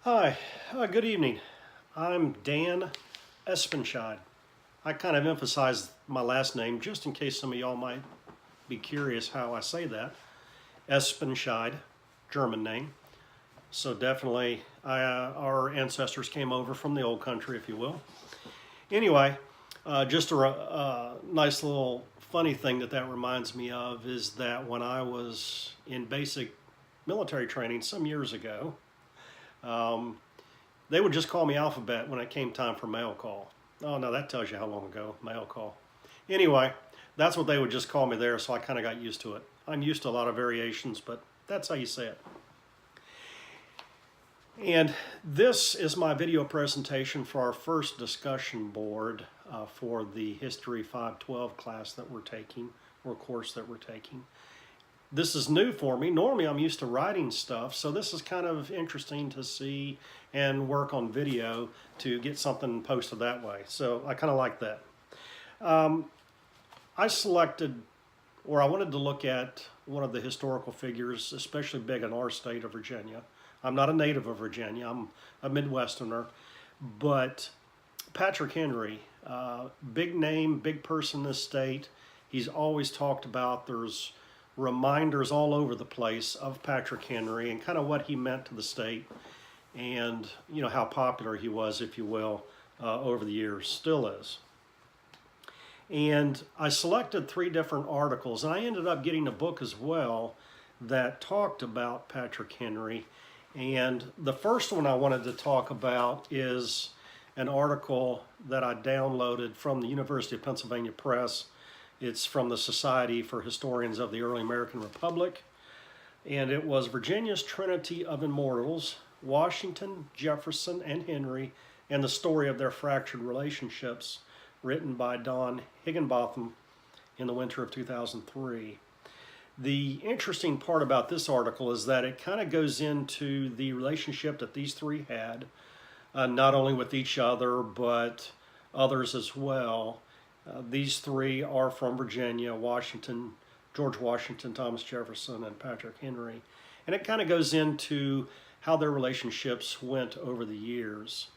Hi, good evening. I'm Dan Espenscheid. I kind of emphasized my last name just in case some of y'all might be curious how I say that. Espenscheid, German name. So definitely our ancestors came over from the old country, if you will. Anyway, just a nice little funny thing that reminds me of is that when I was in basic military training some years ago, um, they would just call me Alphabet when it came time for mail call. Oh, no, that tells you how long ago, mail call. Anyway, that's what they would just call me there, so I kind of got used to it. I'm used to a lot of variations, but that's how you say it. And this is my video presentation for our first discussion board for the History 512 class that we're taking, or course that we're taking. This is new for me. Normally I'm used to writing stuff, so this is kind of interesting to see and work on video to get something posted that way. So I kind of like that. I selected, or I wanted to look at one of the historical figures, especially big in our state of Virginia. I'm not a native of Virginia, I'm a Midwesterner, but Patrick Henry, big name, big person in this state. He's always talked about. There's reminders all over the place of Patrick Henry and kind of what he meant to the state, and how popular he was, if you will, over the years, still is. And I selected 3 different articles, and I ended up getting a book as well that talked about Patrick Henry. And the first one I wanted to talk about is an article that I downloaded from the University of Pennsylvania Press. It's from the Society for Historians of the Early American Republic, and it was Virginia's Trinity of Immortals, Washington, Jefferson, and Henry, and the story of their fractured relationships, written by Don Higginbotham in the winter of 2003. The interesting part about this article is that it kind of goes into the relationship that these 3 had, not only with each other, but others as well. These 3 are from Virginia: Washington, George Washington, Thomas Jefferson, and Patrick Henry. And it kind of goes into how their relationships went over the years.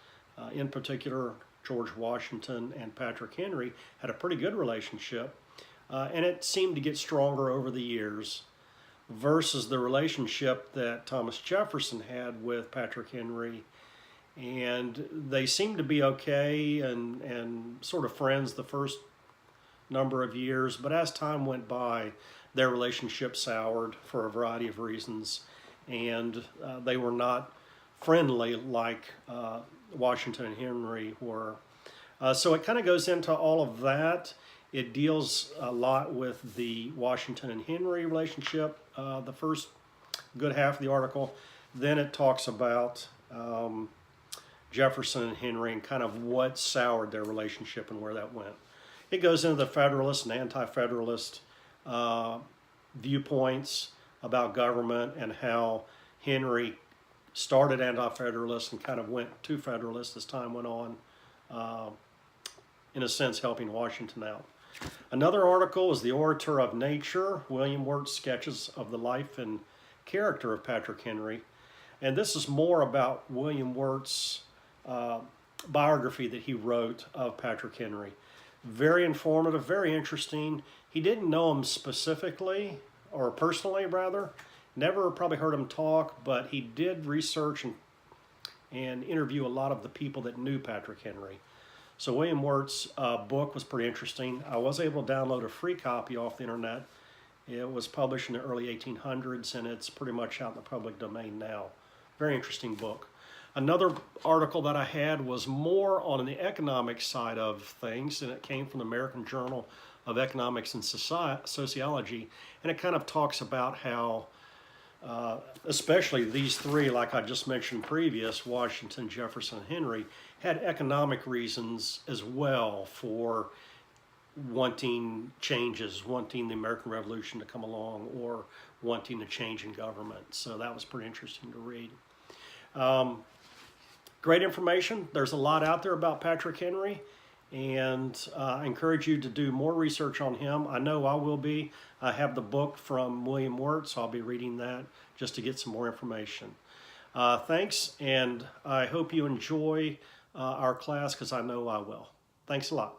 In particular, George Washington and Patrick Henry had a pretty good relationship, and it seemed to get stronger over the years, versus the relationship that Thomas Jefferson had with Patrick Henry. And they seemed to be okay and sort of friends the first number of years, but as time went by, their relationship soured for a variety of reasons, and they were not friendly like Washington and Henry were. So it kind of goes into all of that. It deals a lot with the Washington and Henry relationship, the first good half of the article. Then it talks about Jefferson and Henry and kind of what soured their relationship and where that went. It goes into the Federalist and Anti-Federalist viewpoints about government and how Henry started Anti-Federalist and kind of went to Federalist as time went on, in a sense helping Washington out. Another article is The Orator of Nature, William Wirt's sketches of the life and character of Patrick Henry. And this is more about William Wirt's biography that he wrote of Patrick Henry. Very informative, very interesting. He didn't know him specifically, or personally rather. Never probably heard him talk, but he did research and interview a lot of the people that knew Patrick Henry. So William Wirt's book was pretty interesting. I was able to download a free copy off the internet. It was published in the early 1800s, and it's pretty much out in the public domain now. Very interesting book. Another article that I had was more on the economic side of things, and it came from the American Journal of Economics and Sociology, and it kind of talks about how especially these 3, like I just mentioned previous, Washington, Jefferson, and Henry, had economic reasons as well for wanting changes, wanting the American Revolution to come along, or wanting a change in government. So that was pretty interesting to read. Great information. There's a lot out there about Patrick Henry, and I encourage you to do more research on him. I know I will be. I have the book from William Wirt, so I'll be reading that just to get some more information. Thanks, and I hope you enjoy our class because I know I will. Thanks a lot.